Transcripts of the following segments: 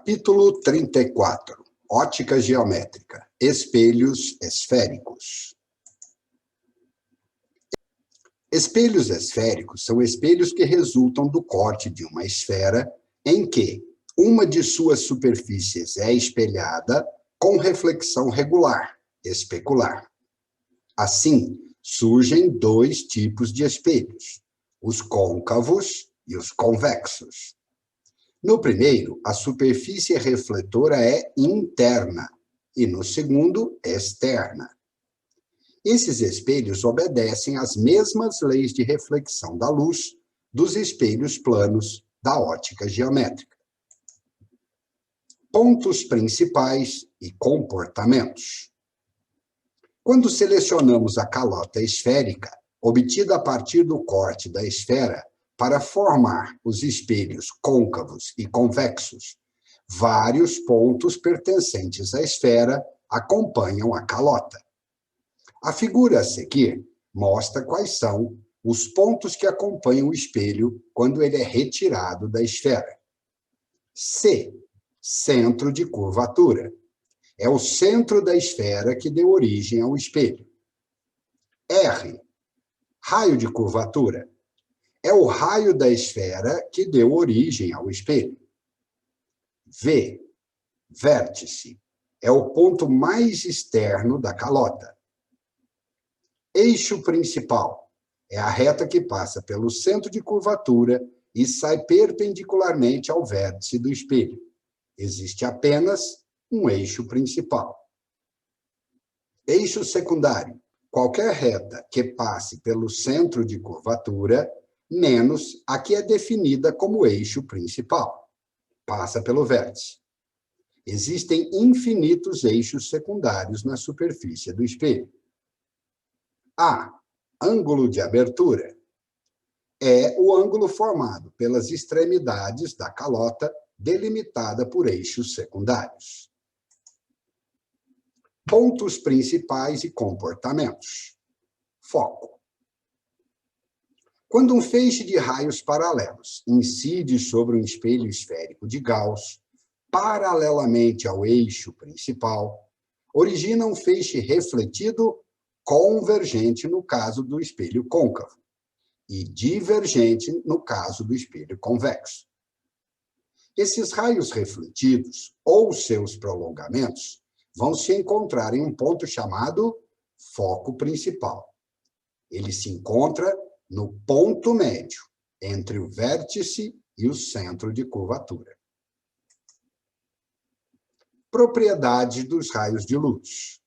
Capítulo 34. Ótica geométrica. Espelhos esféricos. Espelhos esféricos são espelhos que resultam do corte de uma esfera em que uma de suas superfícies é espelhada com reflexão regular, especular. Assim, surgem dois tipos de espelhos, os côncavos e os convexos. No primeiro, a superfície refletora é interna e no segundo, externa. Esses espelhos obedecem às mesmas leis de reflexão da luz dos espelhos planos da ótica geométrica. Pontos principais e comportamentos. Quando selecionamos a calota esférica, obtida a partir do corte da esfera, para formar os espelhos côncavos e convexos, vários pontos pertencentes à esfera acompanham a calota. A figura a seguir mostra quais são os pontos que acompanham o espelho quando ele é retirado da esfera. C. Centro de curvatura. É o centro da esfera que deu origem ao espelho. R. Raio de curvatura. É o raio da esfera que deu origem ao espelho. V. Vértice. É o ponto mais externo da calota. Eixo principal. É a reta que passa pelo centro de curvatura e sai perpendicularmente ao vértice do espelho. Existe apenas um eixo principal. Eixo secundário. Qualquer reta que passe pelo centro de curvatura menos a que é definida como eixo principal. Passa pelo vértice. Existem infinitos eixos secundários na superfície do espelho. A. Ângulo de abertura. É o ângulo formado pelas extremidades da calota, delimitada por eixos secundários. Pontos principais e comportamentos. Foco. Quando um feixe de raios paralelos incide sobre um espelho esférico de Gauss, paralelamente ao eixo principal, origina um feixe refletido convergente no caso do espelho côncavo e divergente no caso do espelho convexo. Esses raios refletidos, ou seus prolongamentos, vão se encontrar em um ponto chamado foco principal. Ele se encontra no ponto médio, entre o vértice e o centro de curvatura. Propriedades dos raios de luz.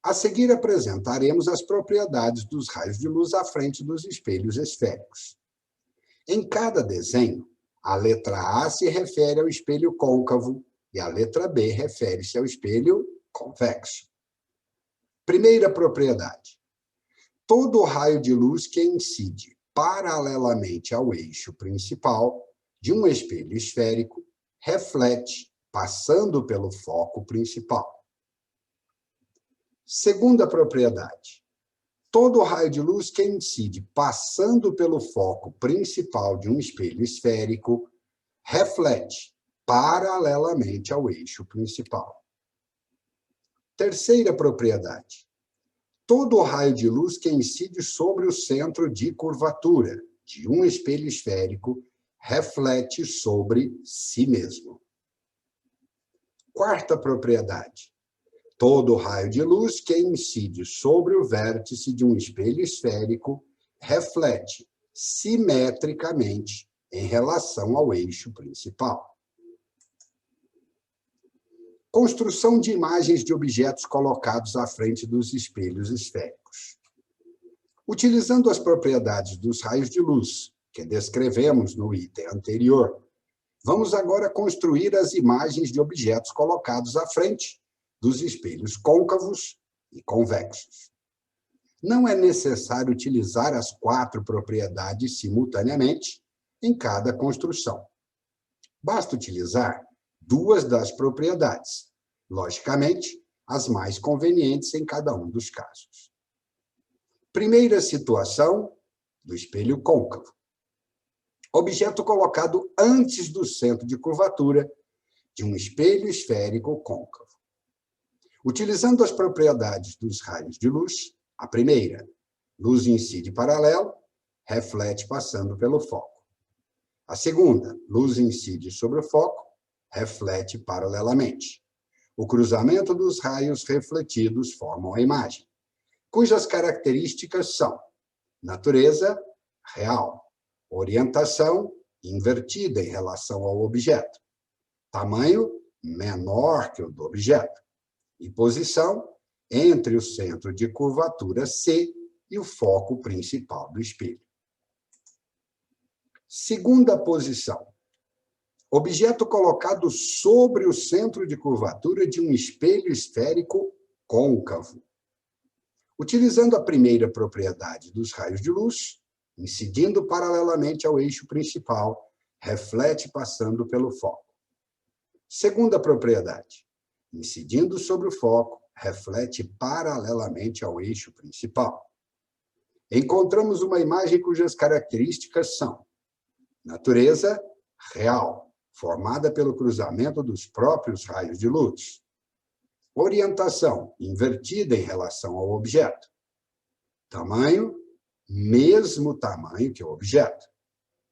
A seguir apresentaremos as propriedades dos raios de luz à frente dos espelhos esféricos. Em cada desenho, a letra A se refere ao espelho côncavo e a letra B refere-se ao espelho convexo. Primeira propriedade. Todo raio de luz que incide paralelamente ao eixo principal de um espelho esférico reflete, passando pelo foco principal. Segunda propriedade. Todo raio de luz que incide passando pelo foco principal de um espelho esférico reflete paralelamente ao eixo principal. Terceira propriedade. Todo raio de luz que incide sobre o centro de curvatura de um espelho esférico reflete sobre si mesmo. Quarta propriedade. Todo raio de luz que incide sobre o vértice de um espelho esférico reflete simetricamente em relação ao eixo principal. Construção de imagens de objetos colocados à frente dos espelhos esféricos. Utilizando as propriedades dos raios de luz, que descrevemos no item anterior, vamos agora construir as imagens de objetos colocados à frente dos espelhos côncavos e convexos. Não é necessário utilizar as 4 propriedades simultaneamente em cada construção. Basta utilizar 2 das propriedades, logicamente, as mais convenientes em cada um dos casos. Primeira situação do espelho côncavo. Objeto colocado antes do centro de curvatura de um espelho esférico côncavo. Utilizando as propriedades dos raios de luz, a primeira, luz incide paralelo, reflete passando pelo foco. A segunda, luz incide sobre o foco, reflete paralelamente. O cruzamento dos raios refletidos formam a imagem, cujas características são natureza, real, orientação, invertida em relação ao objeto, tamanho, menor que o do objeto, e posição entre o centro de curvatura C e o foco principal do espelho. Segunda posição. Objeto colocado sobre o centro de curvatura de um espelho esférico côncavo. Utilizando a primeira propriedade dos raios de luz, incidindo paralelamente ao eixo principal, reflete passando pelo foco. Segunda propriedade. Incidindo sobre o foco, reflete paralelamente ao eixo principal. Encontramos uma imagem cujas características são natureza real, formada pelo cruzamento dos próprios raios de luz. Orientação invertida em relação ao objeto. Tamanho, mesmo tamanho que o objeto.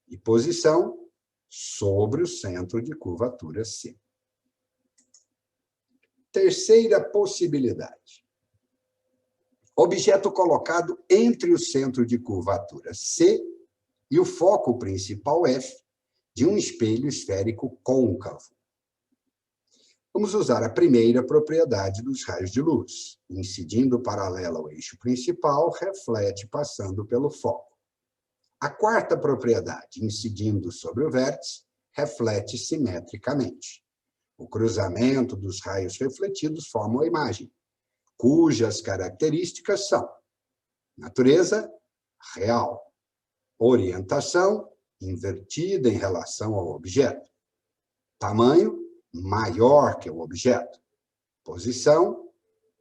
E posição sobre o centro de curvatura C. Terceira possibilidade. Objeto colocado entre o centro de curvatura C e o foco principal F de um espelho esférico côncavo. Vamos usar a primeira propriedade dos raios de luz. Incidindo paralelo ao eixo principal, reflete passando pelo foco. A quarta propriedade, incidindo sobre o vértice, reflete simetricamente. O cruzamento dos raios refletidos forma a imagem, cujas características são natureza real, orientação invertida em relação ao objeto, tamanho maior que o objeto, posição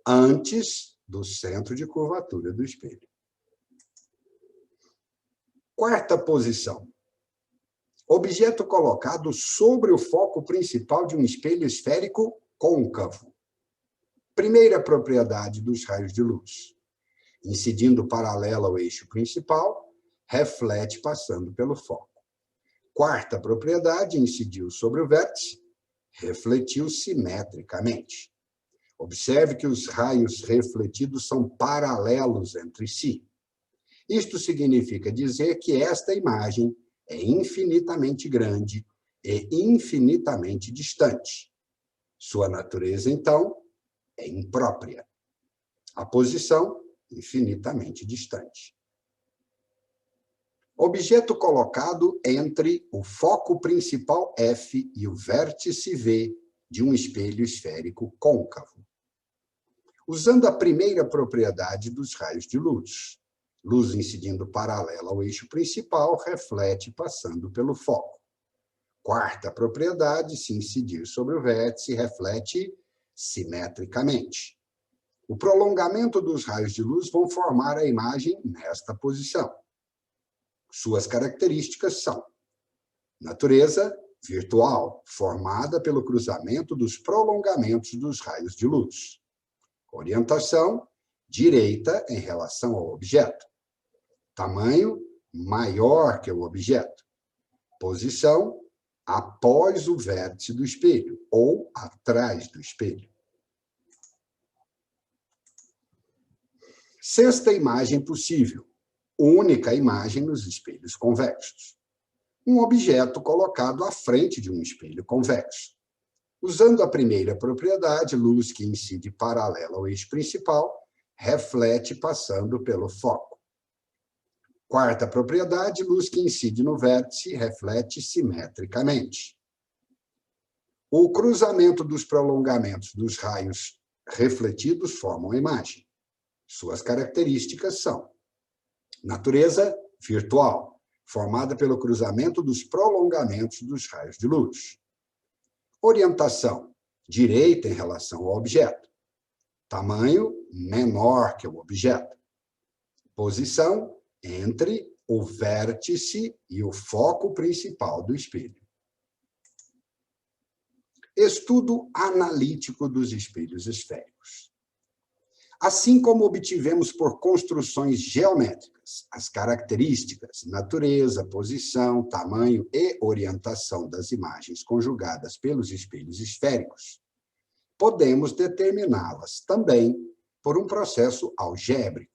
antes do centro de curvatura do espelho. Quarta posição. Objeto colocado sobre o foco principal de um espelho esférico côncavo. Primeira propriedade dos raios de luz. Incidindo paralelo ao eixo principal, reflete passando pelo foco. Quarta propriedade, incidiu sobre o vértice, refletiu simetricamente. Observe que os raios refletidos são paralelos entre si. Isto significa dizer que esta imagem é infinitamente grande e infinitamente distante. Sua natureza, então, é imprópria. A posição, infinitamente distante. Objeto colocado entre o foco principal F e o vértice V de um espelho esférico côncavo. Usando a primeira propriedade dos raios de luz. Luz incidindo paralela ao eixo principal, reflete passando pelo foco. Quarta propriedade, se incidir sobre o vértice, reflete simetricamente. O prolongamento dos raios de luz vão formar a imagem nesta posição. Suas características são natureza virtual, formada pelo cruzamento dos prolongamentos dos raios de luz. Orientação direita em relação ao objeto. Tamanho maior que o objeto. Posição após o vértice do espelho ou atrás do espelho. Sexta imagem possível. Única imagem nos espelhos convexos. Um objeto colocado à frente de um espelho convexo. Usando a primeira propriedade, luz que incide paralela ao eixo principal, reflete passando pelo foco. Quarta propriedade, luz que incide no vértice, reflete simetricamente. O cruzamento dos prolongamentos dos raios refletidos formam a imagem. Suas características são natureza virtual, formada pelo cruzamento dos prolongamentos dos raios de luz. Orientação direita em relação ao objeto. Tamanho menor que o objeto. Posição entre o vértice e o foco principal do espelho. Estudo analítico dos espelhos esféricos. Assim como obtivemos por construções geométricas as características, natureza, posição, tamanho e orientação das imagens conjugadas pelos espelhos esféricos, podemos determiná-las também por um processo algébrico,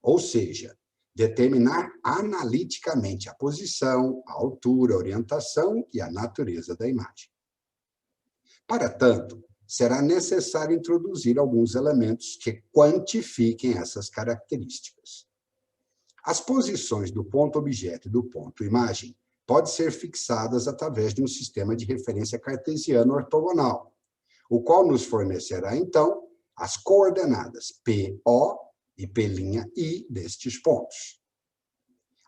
ou seja, determinar analiticamente a posição, a altura, a orientação e a natureza da imagem. Para tanto, será necessário introduzir alguns elementos que quantifiquem essas características. As posições do ponto-objeto e do ponto-imagem podem ser fixadas através de um sistema de referência cartesiano ortogonal, o qual nos fornecerá, então, as coordenadas PO e P'I destes pontos.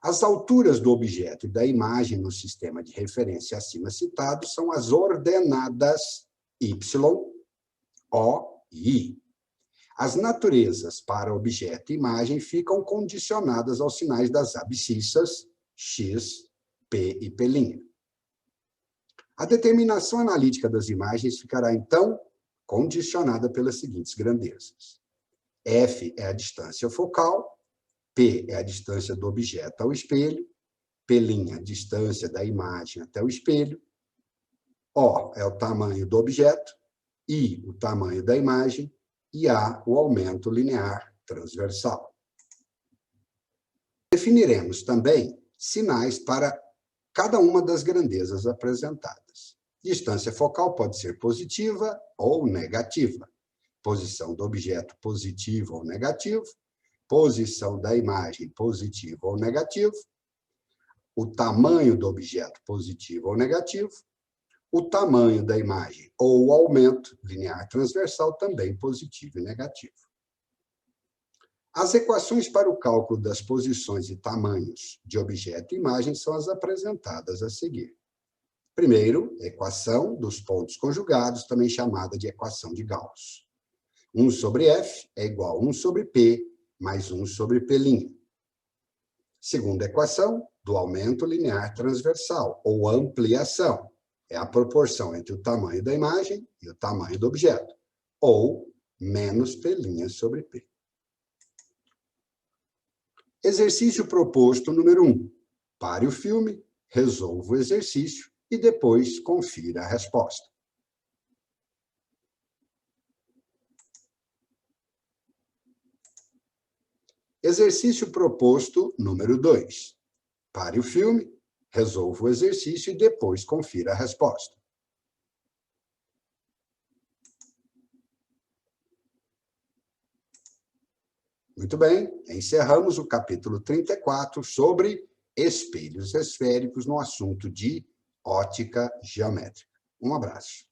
As alturas do objeto e da imagem no sistema de referência acima citado são as ordenadas Y, O e I. As naturezas para objeto e imagem ficam condicionadas aos sinais das abscissas X, P e P'I. A determinação analítica das imagens ficará, então, condicionada pelas seguintes grandezas. F é a distância focal, P é a distância do objeto ao espelho, P'I a distância da imagem até o espelho, O é o tamanho do objeto, I o tamanho da imagem e A o aumento linear transversal. Definiremos também sinais para cada uma das grandezas apresentadas. Distância focal pode ser positiva ou negativa. Posição do objeto positivo ou negativo. Posição da imagem positiva ou negativo. O tamanho do objeto positivo ou negativo. O tamanho da imagem ou o aumento linear transversal também positivo e negativo. As equações para o cálculo das posições e tamanhos de objeto e imagem são as apresentadas a seguir. Primeiro, a equação dos pontos conjugados, também chamada de equação de Gauss. 1 sobre F é igual a 1 sobre P mais 1 sobre P'I. Segunda equação, do aumento linear transversal, ou ampliação. É a proporção entre o tamanho da imagem e o tamanho do objeto, ou menos P'I sobre P. Exercício proposto número 1. Pare o filme, resolva o exercício e depois confira a resposta. Exercício proposto número 2. Pare o filme, resolva o exercício e depois confira a resposta. Muito bem, encerramos o capítulo 34 sobre espelhos esféricos no assunto de ótica geométrica. Um abraço.